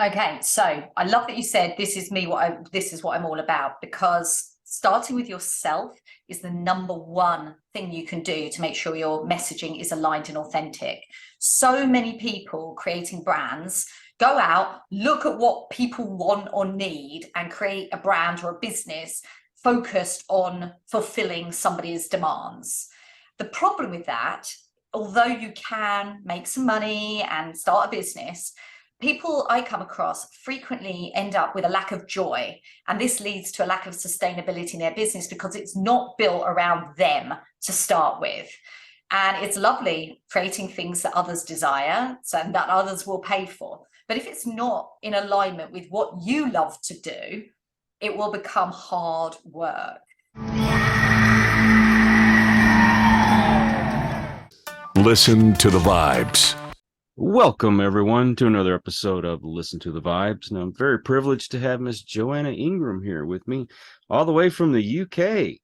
Okay, so I love that you said this is me, this is what I'm all about, because starting with yourself is the number one thing you can do to make sure your messaging is aligned and authentic. So many people creating brands go out, look at what people want or need, and create a brand or a business focused on fulfilling somebody's demands. The problem with that, although you can make some money and start a business, people I come across frequently end up with a lack of joy, and this leads to a lack of sustainability in their business because it's not built around them to start with. And it's lovely creating things that others desire and that others will pay for. But if it's not in alignment with what you love to do, it will become hard work. Listen to the vibes. Welcome, everyone, to another episode of Listen to the Vibes. And I'm very privileged to have Miss Joanna Ingram here with me, all the way from the UK.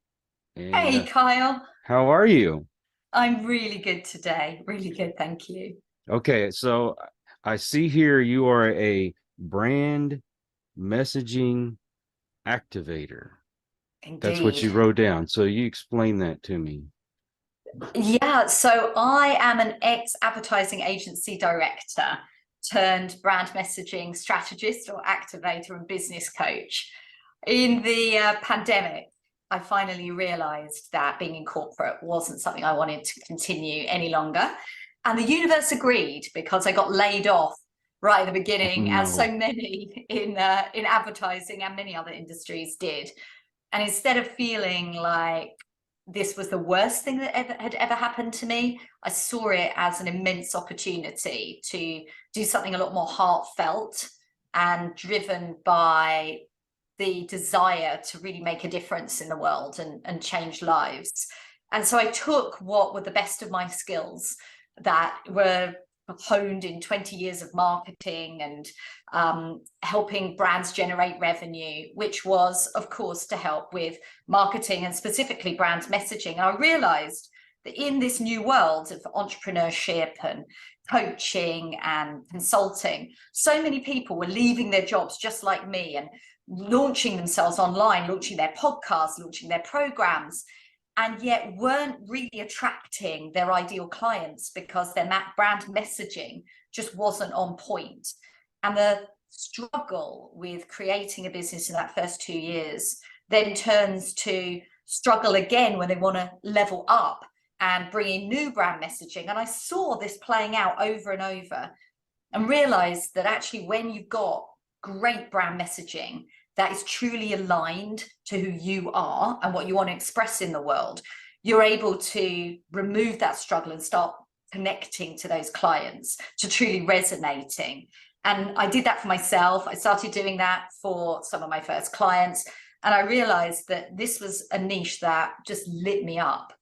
And, hey, Kyle. How are you? I'm really good today. Really good, thank you. Okay, so I see here you are a brand messaging activator. Indeed. That's what you wrote down. So you explain that to me. Yeah, so I am an ex-advertising agency director turned brand messaging strategist or activator and business coach. In the pandemic, I finally realized that being in corporate wasn't something I wanted to continue any longer. And the universe agreed, because I got laid off right at the beginning, as so many in advertising and many other industries did. And instead of feeling like this was the worst thing that had ever happened to me, I saw it as an immense opportunity to do something a lot more heartfelt and driven by the desire to really make a difference in the world and change lives. And so I took what were the best of my skills that were honed in 20 years of marketing and helping brands generate revenue, which was, of course, to help with marketing and specifically brand messaging. And I realized that in this new world of entrepreneurship and coaching and consulting, so many people were leaving their jobs just like me and launching themselves online, launching their podcasts, launching their programs, and yet weren't really attracting their ideal clients because their brand messaging just wasn't on point. And the struggle with creating a business in that first 2 years then turns to struggle again when they want to level up and bring in new brand messaging. And I saw this playing out over and over and realized that actually when you've got great brand messaging that is truly aligned to who you are and what you want to express in the world, you're able to remove that struggle and start connecting to those clients, to truly resonating. And I did that for myself. I started doing that for some of my first clients. And I realized that this was a niche that just lit me up.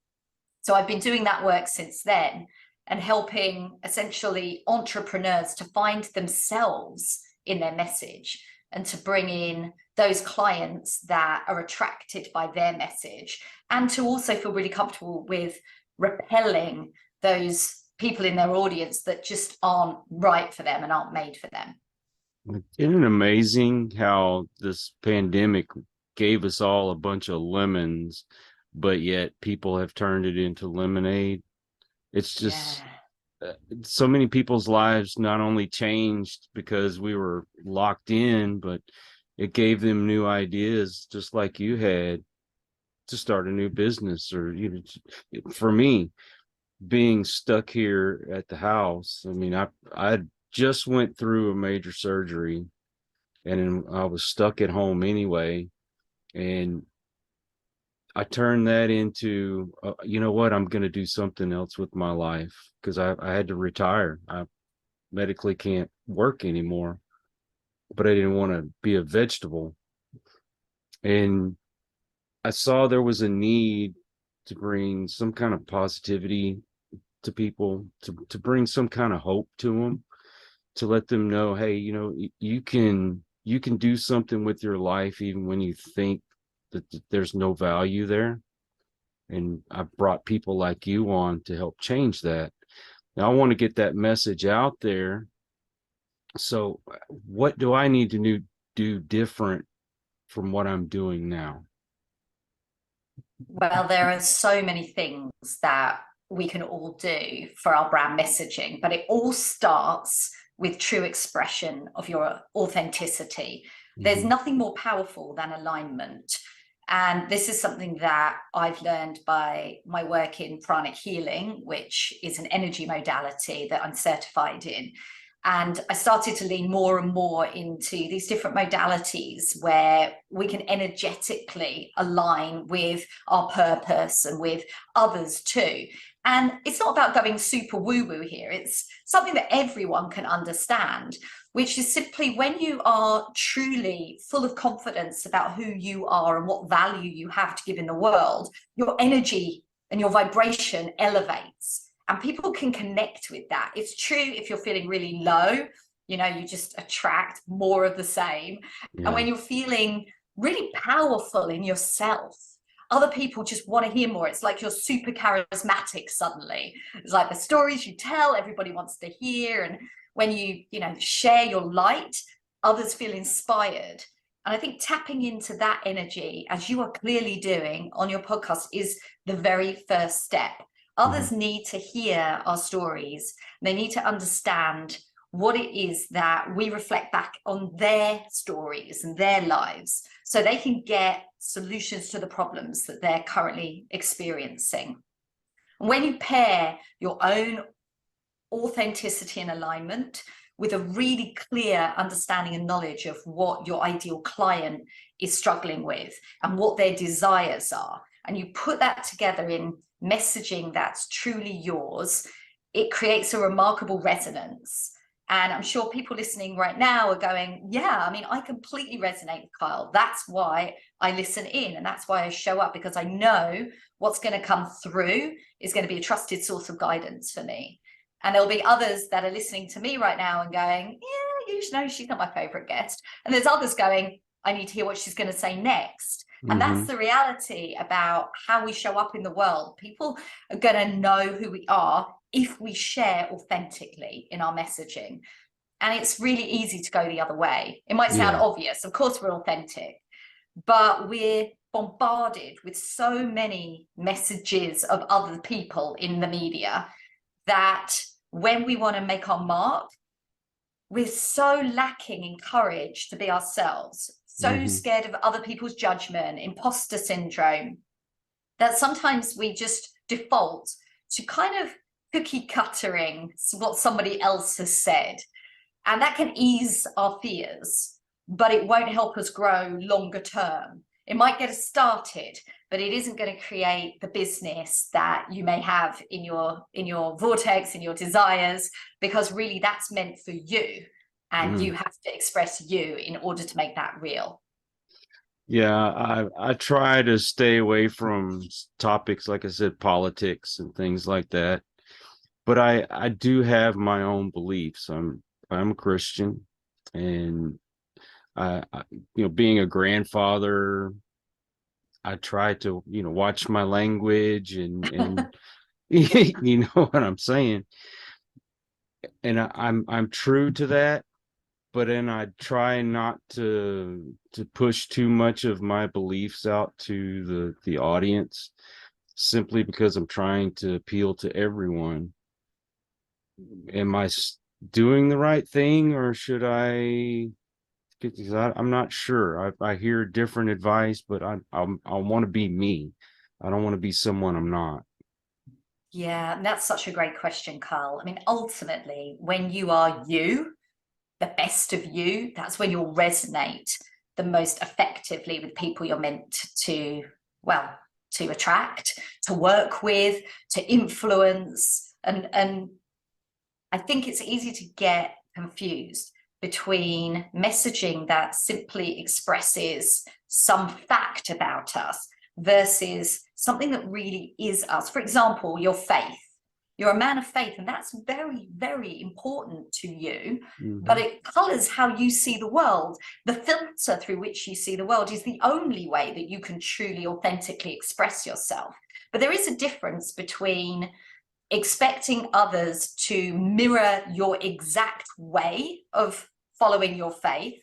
So I've been doing that work since then and helping essentially entrepreneurs to find themselves in their message and to bring in those clients that are attracted by their message, and to also feel really comfortable with repelling those people in their audience that just aren't right for them and aren't made for them. Isn't it amazing how this pandemic gave us all a bunch of lemons, but yet people have turned it into lemonade? It's just... Yeah. So many people's lives not only changed because we were locked in, but it gave them new ideas, just like you had, to start a new business. Or, you know, for me, being stuck here at the house, I mean, I just went through a major surgery and I was stuck at home anyway. And I turned that into, you know what, I'm going to do something else with my life, because I had to retire. I medically can't work anymore, but I didn't want to be a vegetable. And I saw there was a need to bring some kind of positivity to people, to bring some kind of hope to them, to let them know, hey, you know, you can do something with your life even when you think that there's no value there. And I've brought people like you on to help change that. Now I want to get that message out there, So what do I need to do different from what I'm doing now? Well, there are so many things that we can all do for our brand messaging, but it all starts with true expression of your authenticity. There's nothing more powerful than alignment. And this is something that I've learned by my work in pranic healing, which is an energy modality that I'm certified in. And I started to lean more and more into these different modalities where we can energetically align with our purpose and with others too. And it's not about going super woo-woo here. It's something that everyone can understand, which is simply when you are truly full of confidence about who you are and what value you have to give in the world, your energy and your vibration elevates. And people can connect with that. It's true if you're feeling really low, you know, you just attract more of the same. Yeah. And when you're feeling really powerful in yourself, other people just want to hear more. It's like you're super charismatic suddenly. It's like the stories you tell, everybody wants to hear. And when you know, share your light, others feel inspired. And I think tapping into that energy, as you are clearly doing on your podcast, is the very first step. Others need to hear our stories. They need to understand what it is that we reflect back on their stories and their lives, so they can get solutions to the problems that they're currently experiencing. When you pair your own authenticity and alignment with a really clear understanding and knowledge of what your ideal client is struggling with and what their desires are, and you put that together in messaging that's truly yours, it creates a remarkable resonance. And I'm sure people listening right now are going, yeah, I mean, I completely resonate with Kyle. That's why I listen in, and that's why I show up, because I know what's going to come through is going to be a trusted source of guidance for me. And there'll be others that are listening to me right now and going, yeah, you know, she's not my favorite guest. And there's others going, I need to hear what she's going to say next. And that's the reality about how we show up in the world. People are going to know who we are if we share authentically in our messaging. And it's really easy to go the other way. It might sound obvious. Of course, we're authentic, but we're bombarded with so many messages of other people in the media that when we want to make our mark, we're so lacking in courage to be ourselves, so scared of other people's judgment, imposter syndrome, that sometimes we just default to kind of cookie cuttering what somebody else has said. And that can ease our fears, but it won't help us grow longer term. It might get us started, but it isn't going to create the business that you may have in your vortex, in your desires, because really that's meant for you. And you have to express you in order to make that real. Yeah, I try to stay away from topics, like I said, politics and things like that. But I do have my own beliefs. I'm a Christian, and I you know, being a grandfather, I try to, you know, watch my language and you know what I'm saying. And I'm true to that, but then I try not to push too much of my beliefs out to the audience, simply because I'm trying to appeal to everyone. Am I doing the right thing, or should I? Because I'm not sure. I hear different advice, but I want to be me. I don't want to be someone I'm not. Yeah, and that's such a great question, Carl. I mean, ultimately, when you are you, the best of you, that's when you'll resonate the most effectively with people you're meant to, well, to attract, to work with, to influence. And I think it's easy to get confused between messaging that simply expresses some fact about us versus something that really is us. For example, your faith. You're a man of faith, and that's very, very important to you, but it colors how you see the world. The filter through which you see the world is the only way that you can truly, authentically express yourself. But there is a difference between expecting others to mirror your exact way of following your faith,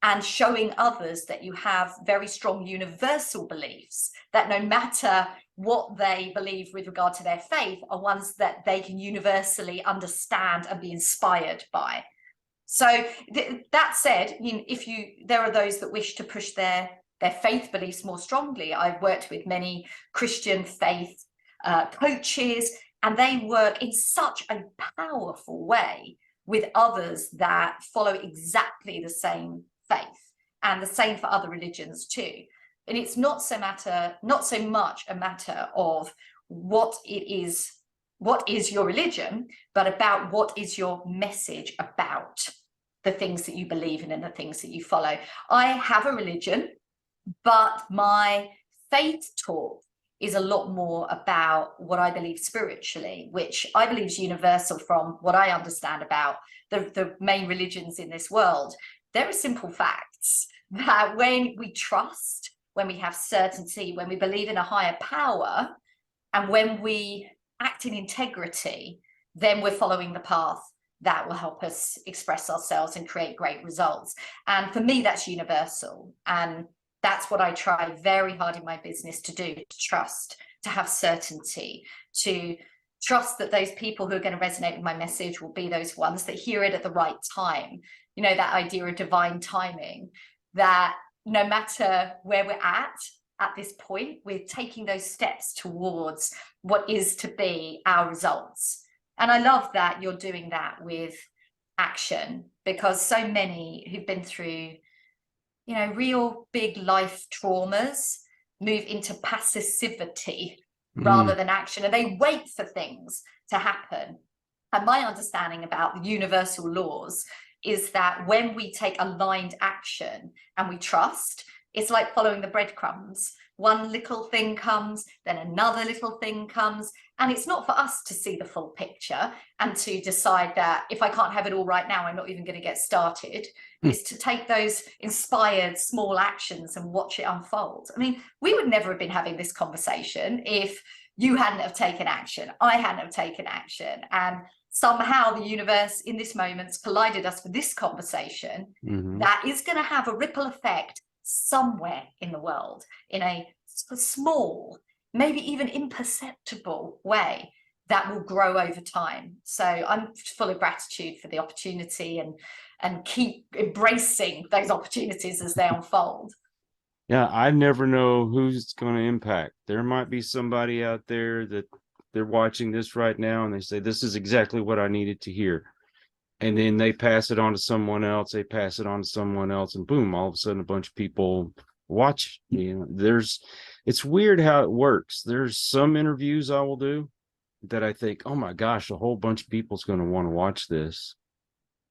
and showing others that you have very strong universal beliefs, that no matter what they believe with regard to their faith are ones that they can universally understand and be inspired by. So that said, there are those that wish to push their faith beliefs more strongly. I've worked with many Christian faith coaches, and they work in such a powerful way with others that follow exactly the same faith, and the same for other religions too. And it's not so much a matter of what is your religion, but about what is your message about the things that you believe in and the things that you follow. I have a religion, but my faith talk is a lot more about what I believe spiritually, which I believe is universal from what I understand about the main religions in this world. There are simple facts that when we trust, when we have certainty, when we believe in a higher power, and when we act in integrity, then we're following the path that will help us express ourselves and create great results. And for me, that's universal. And that's what I try very hard in my business to do, to trust, to have certainty, to trust that those people who are going to resonate with my message will be those ones that hear it at the right time. You know, that idea of divine timing, that no matter where we're at this point, we're taking those steps towards what is to be our results. And I love that you're doing that with action, because so many who've been through, you know, real big life traumas move into passivity rather than action, and they wait for things to happen. And my understanding about the universal laws is that when we take aligned action and we trust, it's like following the breadcrumbs. One little thing comes, then another little thing comes, and it's not for us to see the full picture and to decide that if I can't have it all right now, I'm not even going to get started. It's to take those inspired small actions and watch it unfold. I mean, we would never have been having this conversation if you hadn't have taken action, I hadn't have taken action, and somehow the universe in this moment's collided us for this conversation that is going to have a ripple effect somewhere in the world in a small, maybe even imperceptible way that will grow over time. So I'm full of gratitude for the opportunity, and keep embracing those opportunities as they unfold. Yeah, I never know who's it's going to impact. There might be somebody out there that they're watching this right now and they say, this is exactly what I needed to hear. And then they pass it on to someone else, and boom, all of a sudden a bunch of people watch. You know, it's weird how it works. There's some interviews I will do that I think, oh my gosh, a whole bunch of people's going to want to watch this.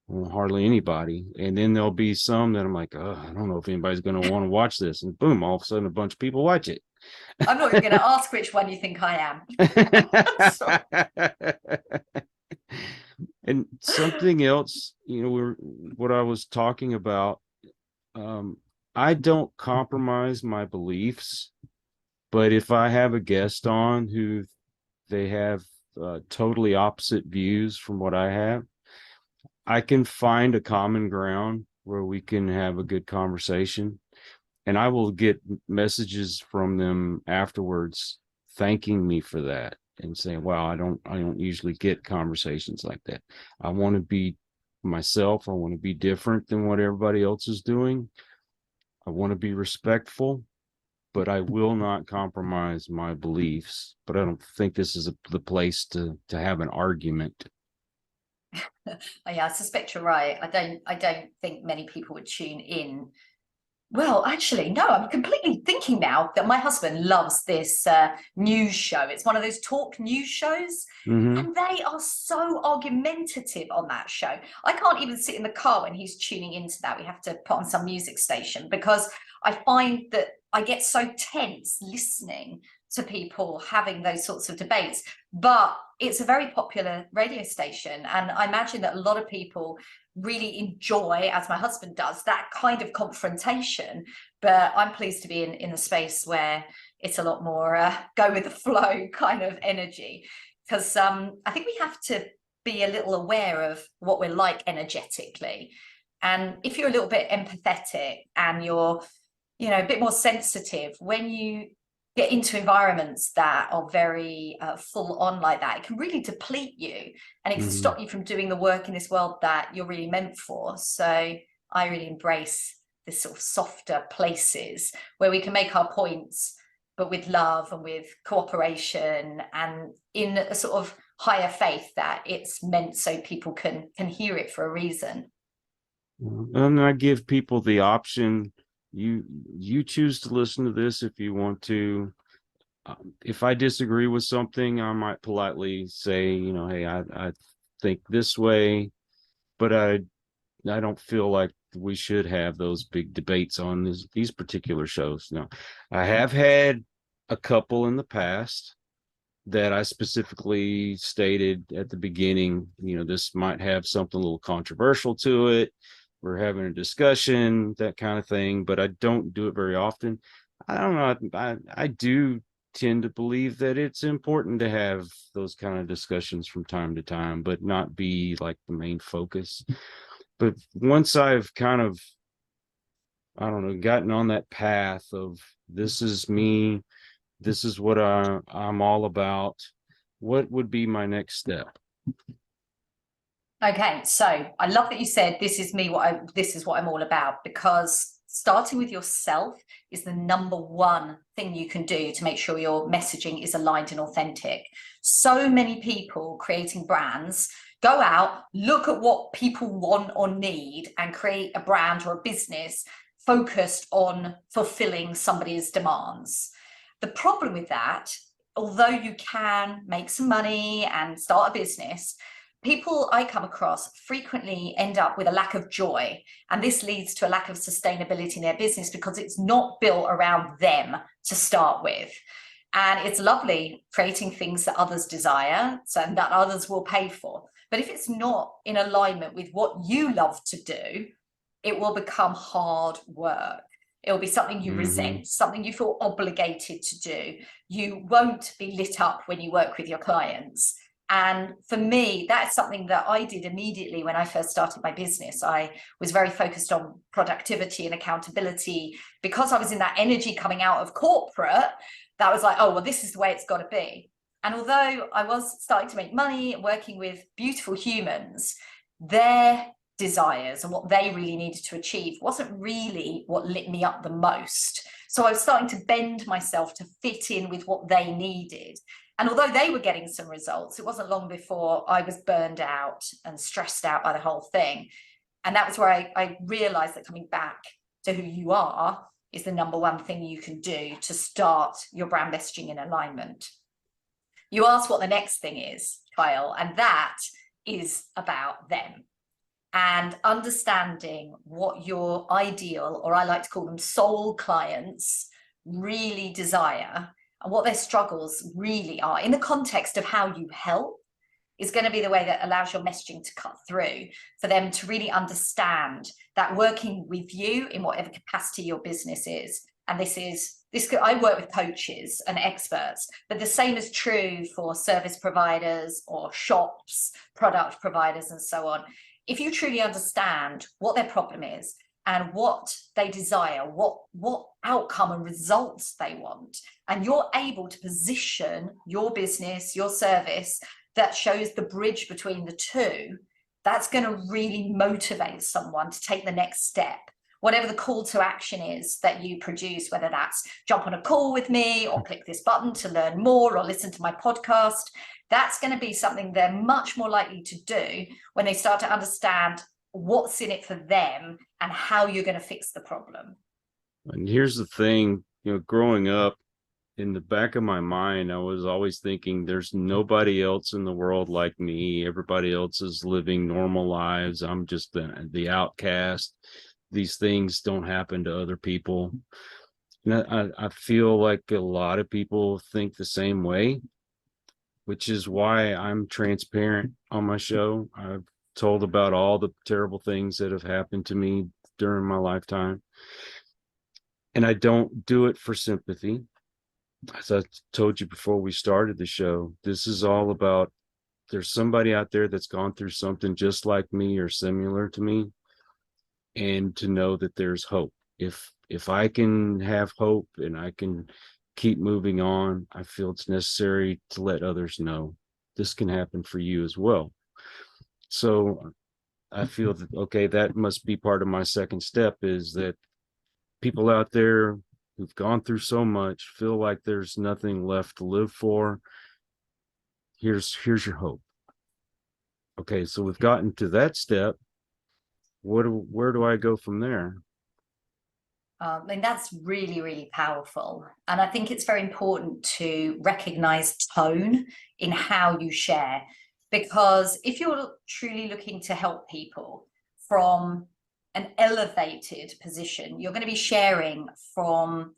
Well, hardly anybody. And then there'll be some that I'm like, oh, I don't know if anybody's going to want to watch this. And boom, all of a sudden a bunch of people watch it. I'm not even going to ask which one you think I am. And something else, you know, what I was talking about, I don't compromise my beliefs, but if I have a guest on who they have totally opposite views from what I have, I can find a common ground where we can have a good conversation. And I will get messages from them afterwards thanking me for that and saying, wow, I don't usually get conversations like that. I want to be myself. I want to be different than what everybody else is doing. I want to be respectful, but I will not compromise my beliefs. But I don't think this is the place to have an argument. Yeah, I suspect you're right. I don't think many people would tune in. Well, actually, no, I'm completely thinking now that my husband loves this news show. It's one of those talk news shows, and they are so argumentative on that show. I can't even sit in the car when he's tuning into that. We have to put on some music station, because I find that I get so tense listening to people having those sorts of debates. But it's a very popular radio station, and I imagine that a lot of people really enjoy, as my husband does, that kind of confrontation. But I'm pleased to be in a space where it's a lot more go with the flow kind of energy. because I think we have to be a little aware of what we're like energetically. And if you're a little bit empathetic and you're, you know, a bit more sensitive, when you get into environments that are very full on like that, it can really deplete you, and it can stop you from doing the work in this world that you're really meant for. So I really embrace this sort of softer places where we can make our points, but with love and with cooperation, and in a sort of higher faith that it's meant so people can hear it for a reason. And I give people the option. You choose to listen to this if you want to. If I disagree with something, I might politely say, you know, hey, I think this way, but I don't feel like we should have those big debates on these particular shows. Now, I have had a couple in the past that I specifically stated at the beginning, you know, this might have something a little controversial to it. We're having a discussion, that kind of thing, but I don't do it very often. I don't know. I do tend to believe that it's important to have those kind of discussions from time to time, but not be like the main focus. But once I've kind of, I don't know, gotten on that path of this is me, this is what I'm all about, what would be my next step? Okay, so I love that you said this is me, this is what I'm all about, because starting with yourself is the number one thing you can do to make sure your messaging is aligned and authentic. So many people creating brands go out, look at what people want or need, and create a brand or a business focused on fulfilling somebody's demands. The problem with that, although you can make some money and start a business, people I come across frequently end up with a lack of joy, and this leads to a lack of sustainability in their business because it's not built around them to start with. And it's lovely creating things that others desire and that others will pay for, but if it's not in alignment with what you love to do, it will become hard work. It'll be something you resent, something you feel obligated to do. You won't be lit up when you work with your clients. And for me, that's something that I did immediately when I first started my business. I was very focused on productivity and accountability because I was in that energy coming out of corporate. That was like, oh, well, this is the way it's got to be. And although I was starting to make money and working with beautiful humans, their desires and what they really needed to achieve wasn't really what lit me up the most. So I was starting to bend myself to fit in with what they needed. And although they were getting some results, it wasn't long before I was burned out and stressed out by the whole thing. And that was where I realized that coming back to who you are is the number one thing you can do to start your brand messaging in alignment. You asked what the next thing is, Kyle, and that is about them. And understanding what your ideal, or I like to call them soul clients, really desire and what their struggles really are in the context of how you help is going to be the way that allows your messaging to cut through, for them to really understand that working with you in whatever capacity your business is. And I work with coaches and experts, but the same is true for service providers or shops, product providers, and so on. If you truly understand what their problem is and what they desire, what outcome and results they want, and you're able to position your business, your service that shows the bridge between the two, that's going to really motivate someone to take the next step. Whatever the call to action is that you produce, whether that's jump on a call with me or click this button to learn more or listen to my podcast, that's going to be something they're much more likely to do when they start to understand what's in it for them and how you're going to fix the problem. And here's the thing, you know, growing up, in the back of my mind, I was always thinking there's nobody else in the world like me. Everybody else is living normal lives. I'm just the outcast. These things don't happen to other people. And I feel like a lot of people think the same way, which is why I'm transparent on my show. I've told about all the terrible things that have happened to me during my lifetime. And I don't do it for sympathy. as I told you before we started the show, this is all about, there's somebody out there that's gone through something just like me or similar to me, and to know that there's hope. If I can have hope and I can keep moving on, I feel it's necessary to let others know this can happen for you as well. So I feel that, okay, that must be part of my second step, is that people out there who've gone through so much feel like there's nothing left to live for. Here's your hope. Okay, so we've gotten to that step. Where do I go from there? I mean, that's really, really powerful. And I think it's very important to recognize tone in how you share, because if you're truly looking to help people from an elevated position, you're going to be sharing from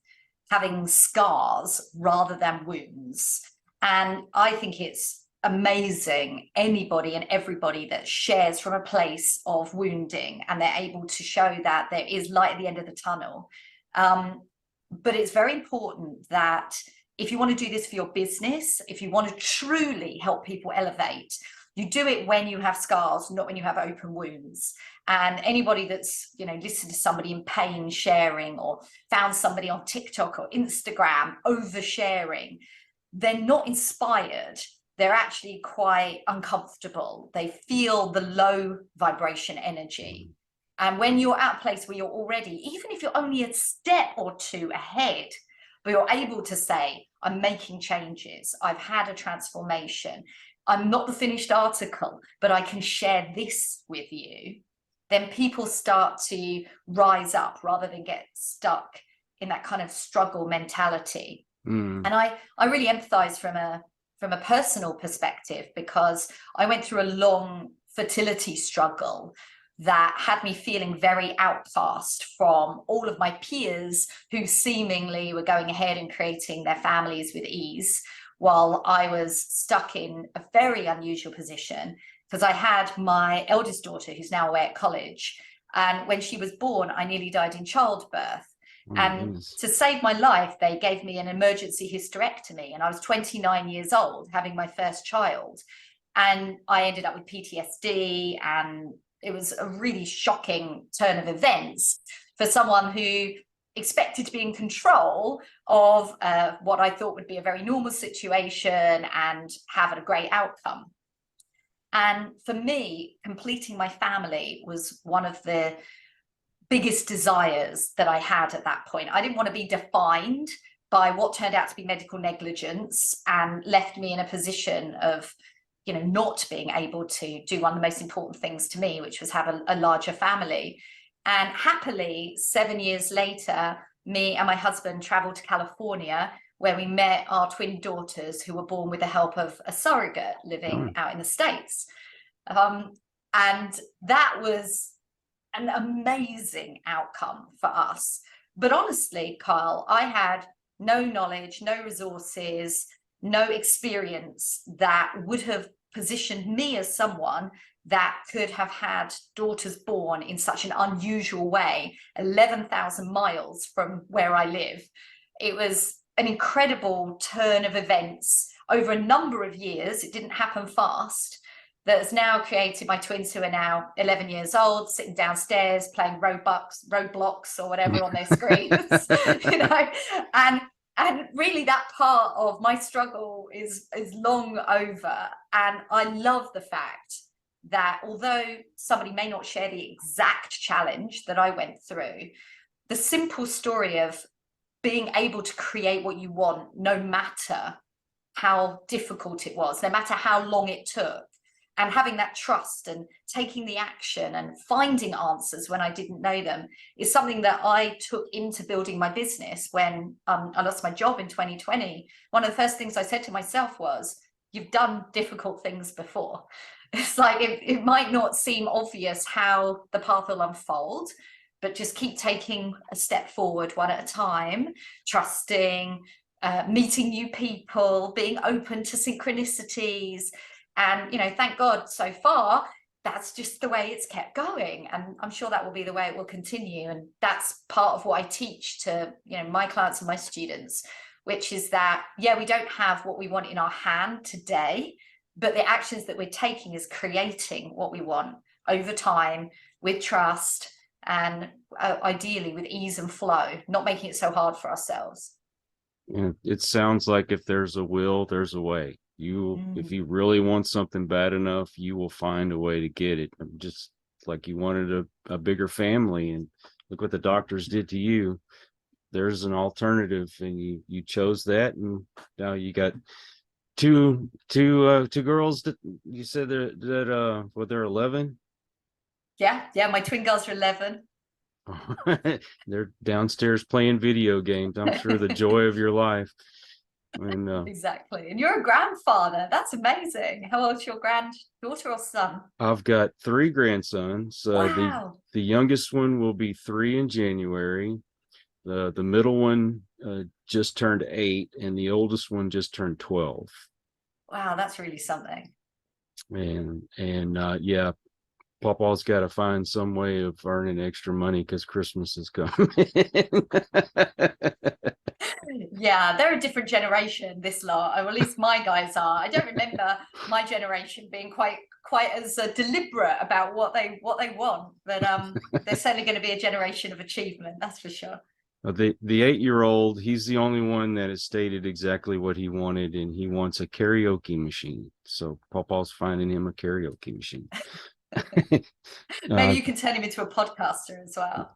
having scars rather than wounds. And I think it's amazing, anybody and everybody that shares from a place of wounding and they're able to show that there is light at the end of the tunnel. But it's very important that if you want to do this for your business, if you want to truly help people elevate, you do it when you have scars, not when you have open wounds. And anybody that's, listened to somebody in pain sharing, or found somebody on TikTok or Instagram oversharing, they're not inspired. They're actually quite uncomfortable. They feel the low vibration energy. And when you're at a place where you're already, even if you're only a step or two ahead, but you're able to say, I'm making changes, I've had a transformation, I'm not the finished article, but I can share this with you, then people start to rise up rather than get stuck in that kind of struggle mentality. And I really empathize from a personal perspective, because I went through a long fertility struggle that had me feeling very outcast from all of my peers who seemingly were going ahead and creating their families with ease, while I was stuck in a very unusual position, because I had my eldest daughter, who's now away at college, and when she was born, I nearly died in childbirth. And to save my life, they gave me an emergency hysterectomy, and I was 29 years old having my first child, and I ended up with PTSD, and it was a really shocking turn of events for someone who expected to be in control of what I thought would be a very normal situation and have a great outcome. And for me, completing my family was one of the biggest desires that I had at that point. I didn't want to be defined by what turned out to be medical negligence and left me in a position of, not being able to do one of the most important things to me, which was have a larger family. And happily, 7 years later, me and my husband traveled to California, where we met our twin daughters, who were born with the help of a surrogate living out in the States. And that was an amazing outcome for us. But honestly, Kyle, I had no knowledge, no resources, no experience that would have positioned me as someone that could have had daughters born in such an unusual way, 11,000 miles from where I live. It was an incredible turn of events over a number of years. It didn't happen fast. That has now created my twins, who are now 11 years old, sitting downstairs playing Roblox or whatever on their screens, and really that part of my struggle is long over. And I love the fact that although somebody may not share the exact challenge that I went through, the simple story of being able to create what you want, no matter how difficult it was, no matter how long it took, and having that trust and taking the action and finding answers when I didn't know them, is something that I took into building my business. When I lost my job in 2020, one of the first things I said to myself was, you've done difficult things before. It's like, it might not seem obvious how the path will unfold, but just keep taking a step forward one at a time, trusting, meeting new people, being open to synchronicities. And, thank God so far, that's just the way it's kept going. And I'm sure that will be the way it will continue. And that's part of what I teach to, my clients and my students. which is that, yeah, we don't have what we want in our hand today, but the actions that we're taking is creating what we want over time with trust and ideally with ease and flow, not making it so hard for ourselves. Yeah, it sounds like if there's a will, there's a way. If you really want something bad enough, you will find a way to get it. Just like you wanted a bigger family, and look what the doctors did to you. There's an alternative, and you chose that, and now you got two girls that you said they're 11. Yeah, my twin girls are 11. They're downstairs playing video games. I'm sure the joy of your life. And exactly. And you're a grandfather. That's amazing. How old's your granddaughter or son? I've got 3 grandsons. Wow. The youngest one will be 3 in January. The middle one just turned 8, and the oldest one just turned 12. Wow, that's really something. And yeah, Papa's got to find some way of earning extra money because Christmas is coming. Yeah, they're a different generation, this lot, or at least my guys are. I don't remember my generation being quite as deliberate about what they want, but they're certainly going to be a generation of achievement, that's for sure. The 8-year-old, he's the only one that has stated exactly what he wanted, and he wants a karaoke machine. So Papa's finding him a karaoke machine. Maybe you can turn him into a podcaster as well.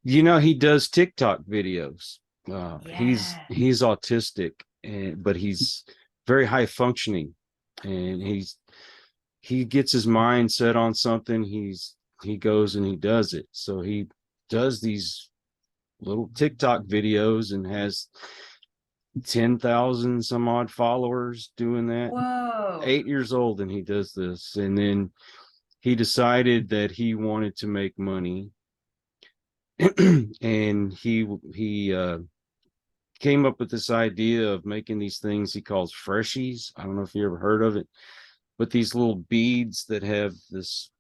He does TikTok videos. Yeah. He's autistic, but he's very high functioning, and he gets his mind set on something. He goes and he does it. So he does these little TikTok videos and has 10,000 some odd followers doing that. Whoa. 8 years old, and he does this. And then he decided that he wanted to make money. And he came up with this idea of making these things he calls freshies. I don't know if you ever heard of it, but these little beads that have this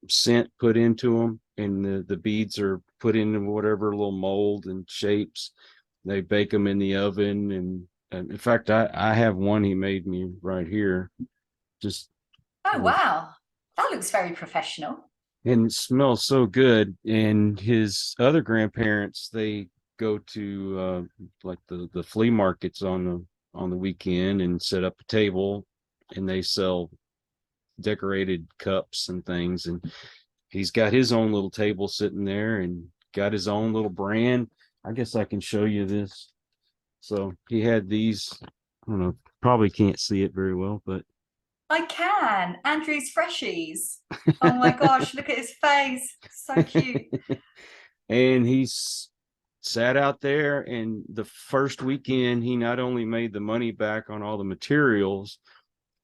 scent put into them, and the beads are put into whatever little mold and shapes. They bake them in the oven, and in fact, I have one he made me right here. Just wow, that looks very professional, and it smells so good. And his other grandparents, they go to like the flea markets on the weekend and set up a table, and they sell decorated cups and things. And he's got his own little table sitting there and got his own little brand. I guess I can show you this. So he had these, I don't know, probably can't see it very well, but I can. Andrew's Freshies. Oh my gosh, look at his face. So cute. And he's sat out there, and the first weekend he not only made the money back on all the materials,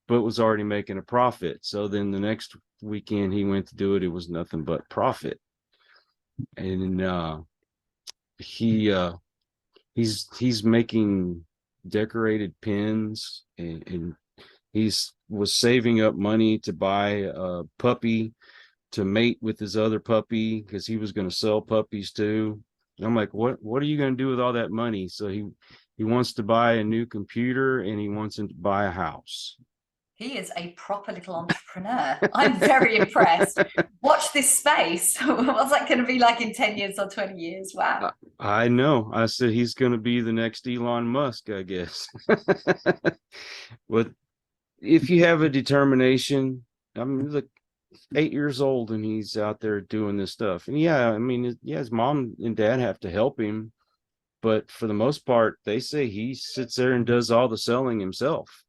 but was already making a profit. So then the next weekend he went to do it, it was nothing but profit. And he's making decorated pins, and was saving up money to buy a puppy to mate with his other puppy, because he was going to sell puppies too. And I'm like, what are you going to do with all that money? So he wants to buy a new computer, and he wants to buy a house. He is a proper little entrepreneur. I'm very impressed. Watch this space. What's that going to be like in 10 years or 20 years? Wow. I know. I said he's going to be the next Elon Musk, I guess. But if you have a determination, I mean, look, 8 years old, and he's out there doing this stuff. And yeah, I mean, yeah, his mom and dad have to help him, but for the most part, they say he sits there and does all the selling himself.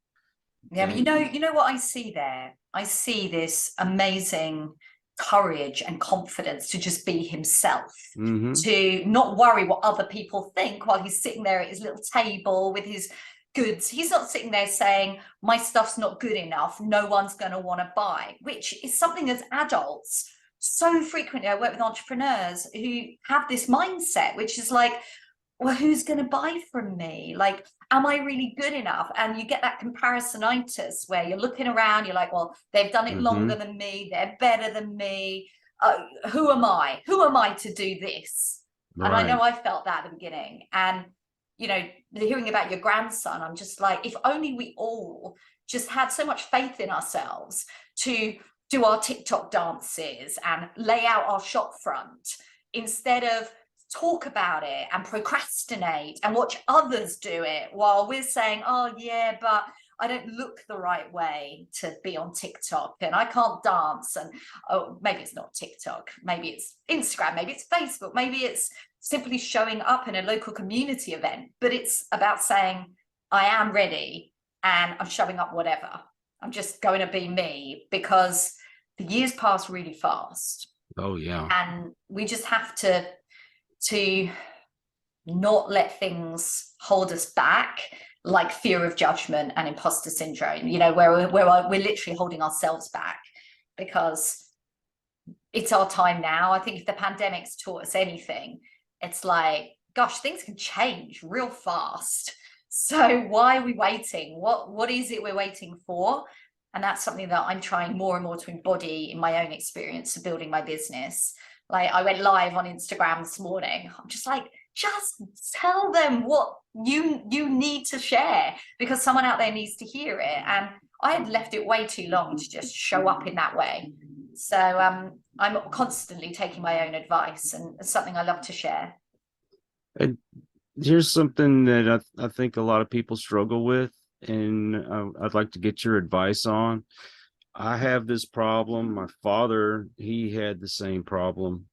Yeah, but you know what I see there? I see this amazing courage and confidence to just be himself, to not worry what other people think while he's sitting there at his little table with his goods. He's not sitting there saying, my stuff's not good enough, no one's going to want to buy, which is something as adults, so frequently I work with entrepreneurs who have this mindset, which is like, well, who's going to buy from me? Like, am I really good enough? And you get that comparisonitis where you're looking around, you're like, well, they've done it longer than me, they're better than me. Who am I? Who am I to do this? Right. And I know I felt that at the beginning. And you know, hearing about your grandson, I'm just like, if only we all just had so much faith in ourselves to do our TikTok dances and lay out our shop front instead of talk about it and procrastinate and watch others do it while we're saying, oh yeah, but I don't look the right way to be on TikTok and I can't dance. And oh, maybe it's not TikTok, maybe it's Instagram, maybe it's Facebook, maybe it's simply showing up in a local community event, but it's about saying, I am ready and I'm showing up whatever. I'm just going to be me, because the years pass really fast. Oh yeah. And we just have to not let things hold us back, like fear of judgment and imposter syndrome, you know, where we're literally holding ourselves back, because it's our time now. I think if the pandemic's taught us anything, it's like, gosh, things can change real fast. So why are we waiting? What is it we're waiting for? And that's something that I'm trying more and more to embody in my own experience of building my business. Like, I went live on Instagram this morning. I'm just like, just tell them what you need to share, because someone out there needs to hear it. And I had left it way too long to just show up in that way. So I'm constantly taking my own advice, and it's something I love to share. And here's something that I think a lot of people struggle with, and I'd like to get your advice on. I have this problem. My father, he had the same problem.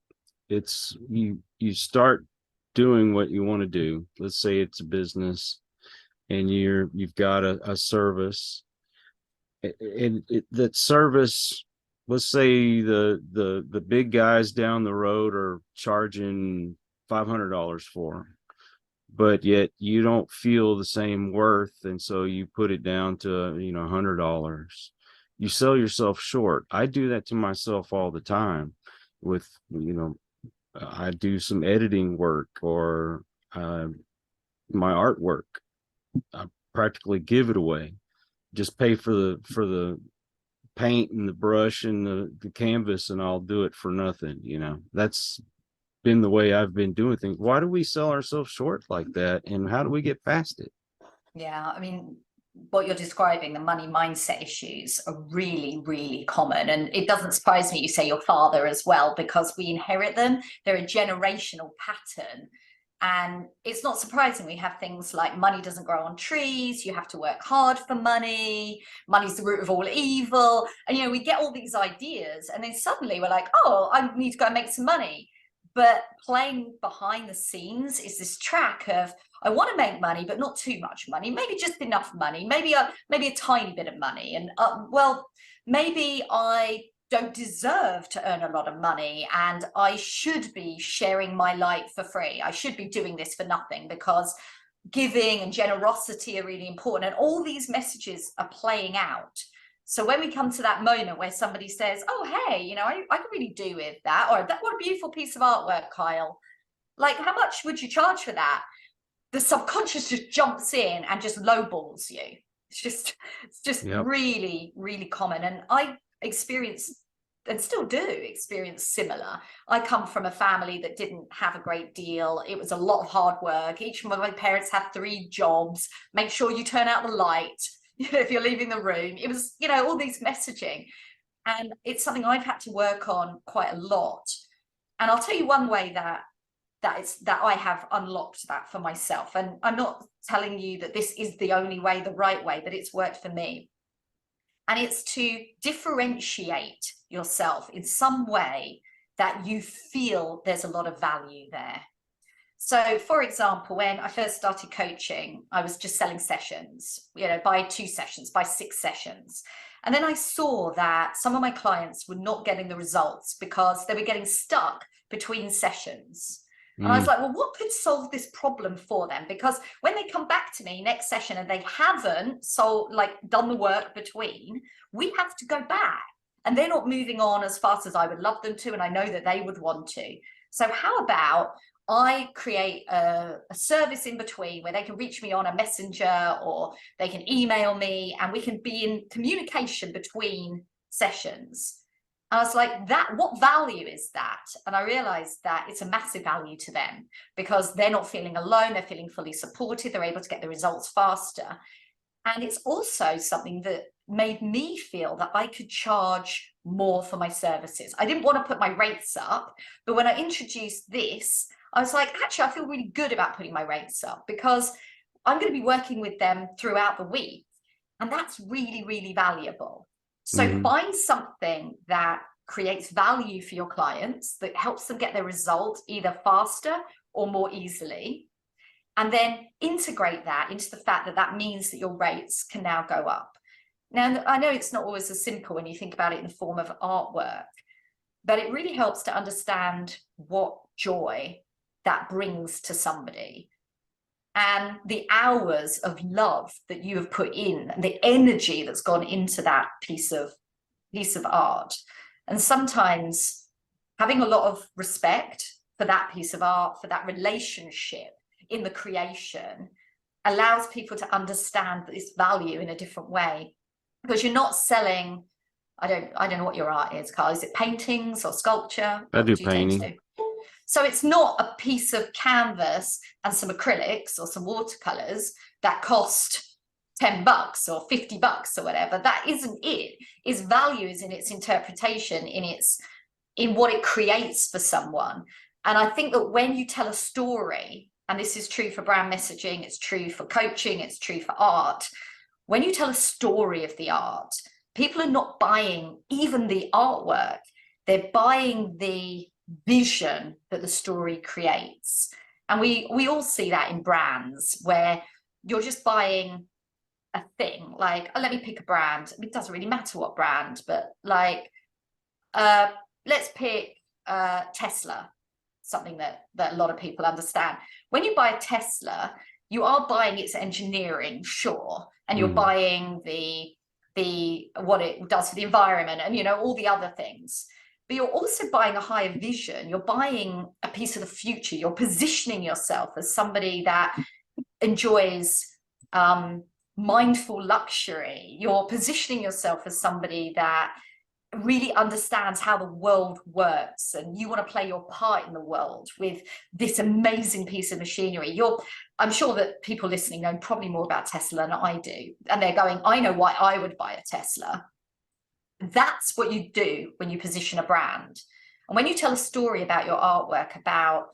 It's you start doing what you want to do. Let's say it's a business and you've got a service, and that service, let's say the big guys down the road are charging $500 for, but yet you don't feel the same worth, and so you put it down to $100. You sell yourself short. I do that to myself all the time with, I do some editing work or my artwork. I practically give it away. Just pay for the paint and the brush and the canvas, and I'll do it for nothing. That's been the way I've been doing things. Why do we sell ourselves short like that, and how do we get past it? Yeah, I mean, what you're describing, the money mindset issues, are really, really common. And it doesn't surprise me you say your father as well, because we inherit them. They're a generational pattern. And it's not surprising we have things like money doesn't grow on trees, you have to work hard for money, money's the root of all evil. And, we get all these ideas, and then suddenly we're like, oh, I need to go and make some money. But playing behind the scenes is this track of, I want to make money, but not too much money, maybe just enough money, maybe a tiny bit of money. And well, maybe I don't deserve to earn a lot of money, and I should be sharing my light for free. I should be doing this for nothing, because giving and generosity are really important. And all these messages are playing out. So when we come to that moment where somebody says, oh, hey, I could really do with that, or that, what a beautiful piece of artwork, Kyle. Like, how much would you charge for that? The subconscious just jumps in and just lowballs you. It's just Yep. really, really common. And I experienced, and still do experience, similar. I come from a family that didn't have a great deal. It was a lot of hard work. Each one of my parents had 3 jobs. Make sure you turn out the light if you're leaving the room. It was, all these messaging. And it's something I've had to work on quite a lot. And I'll tell you one way that I have unlocked that for myself. And I'm not telling you that this is the only way, the right way, but it's worked for me. And it's to differentiate yourself in some way that you feel there's a lot of value there. So, for example, when I first started coaching, I was just selling sessions, buy 2 sessions, buy 6 sessions. And then I saw that some of my clients were not getting the results because they were getting stuck between sessions. And I was like, well, what could solve this problem for them? Because when they come back to me next session and they haven't done the work between, we have to go back. And they're not moving on as fast as I would love them to. And I know that they would want to. So how about I create a service in between where they can reach me on a messenger, or they can email me, and we can be in communication between sessions. I was like, what value is that? And I realized that it's a massive value to them because they're not feeling alone. They're feeling fully supported. They're able to get the results faster. And it's also something that made me feel that I could charge more for my services. I didn't want to put my rates up, but when I introduced this, I was like, actually, I feel really good about putting my rates up because I'm going to be working with them throughout the week. And that's really, really valuable. So find something that creates value for your clients, that helps them get their results either faster or more easily. And then integrate that into the fact that that means that your rates can now go up. Now, I know it's not always as simple when you think about it in the form of artwork, but it really helps to understand what joy that brings to somebody and the hours of love that you have put in and the energy that's gone into that piece of art. And sometimes having a lot of respect for that piece of art, for that relationship in the creation, allows people to understand this value in a different way, because you're not selling, I don't know what your art is, Carl. Is it paintings or sculpture? I do painting. So it's not a piece of canvas and some acrylics or some watercolors that cost $10 or $50 or whatever. That isn't it. Its value is in its interpretation, in what it creates for someone. And I think that when you tell a story, and this is true for brand messaging, it's true for coaching, it's true for art, when you tell a story of the art, people are not buying even the artwork, they're buying the vision that the story creates. And we all see that in brands where you're just buying a thing, like, let me pick a brand. It doesn't really matter what brand, but like, let's pick Tesla, something that a lot of people understand. When you buy a Tesla, you are buying its engineering, sure, and you're buying the what it does for the environment and all the other things. But you're also buying a higher vision. You're buying a piece of the future. You're positioning yourself as somebody that enjoys mindful luxury. You're positioning yourself as somebody that really understands how the world works, and you want to play your part in the world with this amazing piece of machinery. I'm sure that people listening know probably more about Tesla than I do, and they're going, I know why I would buy a Tesla. That's what you do when you position a brand. And when you tell a story about your artwork, about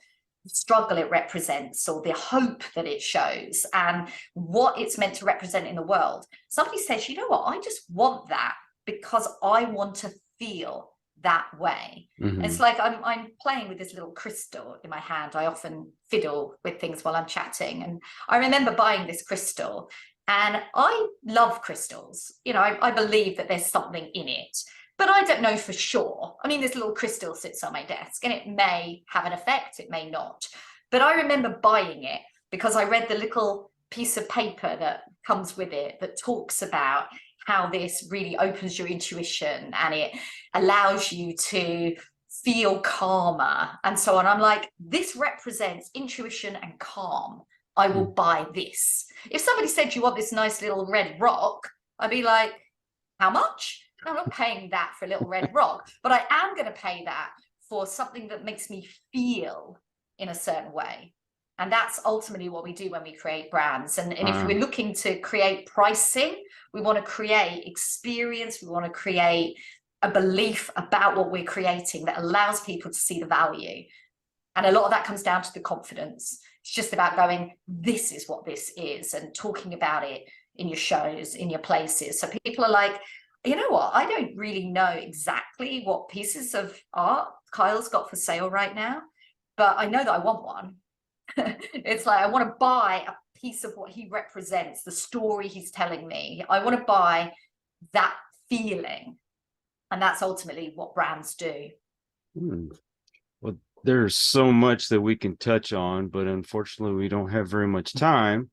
the struggle it represents or the hope that it shows and what it's meant to represent in the world, somebody says, you know what, I just want that because I want to feel that way. It's like I'm playing with this little crystal in my hand. I often fiddle with things while I'm chatting. And I remember buying this crystal. And I love crystals. I believe that there's something in it, but I don't know for sure. I mean, this little crystal sits on my desk and it may have an effect, it may not. But I remember buying it because I read the little piece of paper that comes with it that talks about how this really opens your intuition and it allows you to feel calmer and so on. I'm like, this represents intuition and calm. I will buy this. If somebody said, you want this nice little red rock, I'd be like, how much? I'm not paying that for a little red rock, but I am going to pay that for something that makes me feel in a certain way. And that's ultimately what we do when we create brands. And if we're looking to create pricing, we want to create experience, we want to create a belief about what we're creating that allows people to see the value. And a lot of that comes down to the confidence. It's just about going, this is what this is, and talking about it in your shows, in your places. So people are like, you know what, I don't really know exactly what pieces of art Kyle's got for sale right now, but I know that I want one. It's like, I want to buy a piece of what he represents, the story he's telling me. I want to buy that feeling. And that's ultimately what brands do. Well, there's so much that we can touch on, but unfortunately we don't have very much time.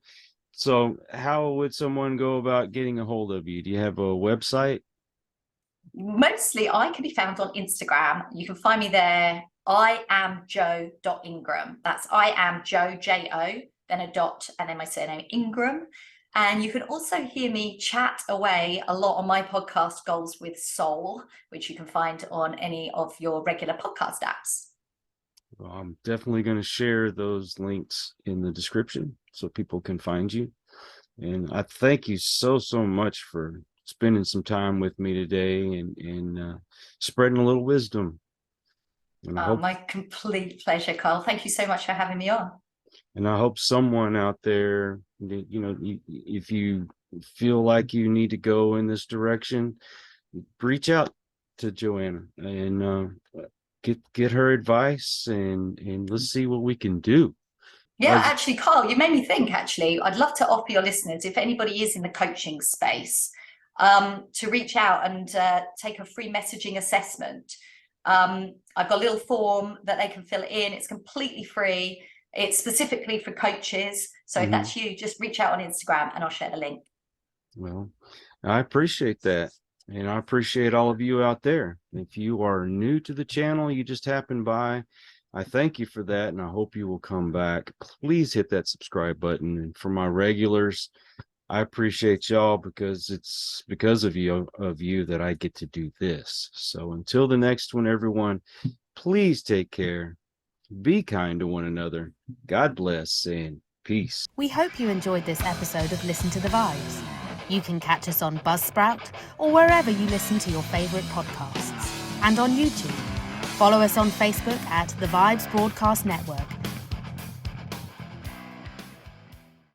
So how would someone go about getting a hold of you? Do you have a website? Mostly I can be found on Instagram. You can find me there. IamJo.Ingram. That's I am Joe, J-O, then a dot, and then my surname Ingram. And you can also hear me chat away a lot on my podcast, Goals with Soul, which you can find on any of your regular podcast apps. Well, I'm definitely going to share those links in the description so people can find you. And I thank you so much for spending some time with me today and spreading a little wisdom. And I hope, my complete pleasure, Carl. Thank you so much for having me on. and I hope someone out there, if you feel like you need to go in this direction, reach out to Joanna and get her advice and let's see what we can do. Yeah, actually, Carl, you made me think, actually. I'd love to offer your listeners, if anybody is in the coaching space, to reach out and take a free messaging assessment. I've got a little form that they can fill in. It's completely free. It's specifically for coaches. So if that's you, just reach out on Instagram and I'll share the link. Well, I appreciate that. And I appreciate all of you out there. If you are new to the channel, you just happened by, I thank you for that. And I hope you will come back. Please hit that subscribe button. And for my regulars, I appreciate y'all because it's because of you that I get to do this. So until the next one, everyone, please take care. Be kind to one another. God bless and peace. We hope you enjoyed this episode of Listen to the Vibes. You can catch us on Buzzsprout or wherever you listen to your favourite podcasts. And on YouTube. Follow us on Facebook at The Vibes Broadcast Network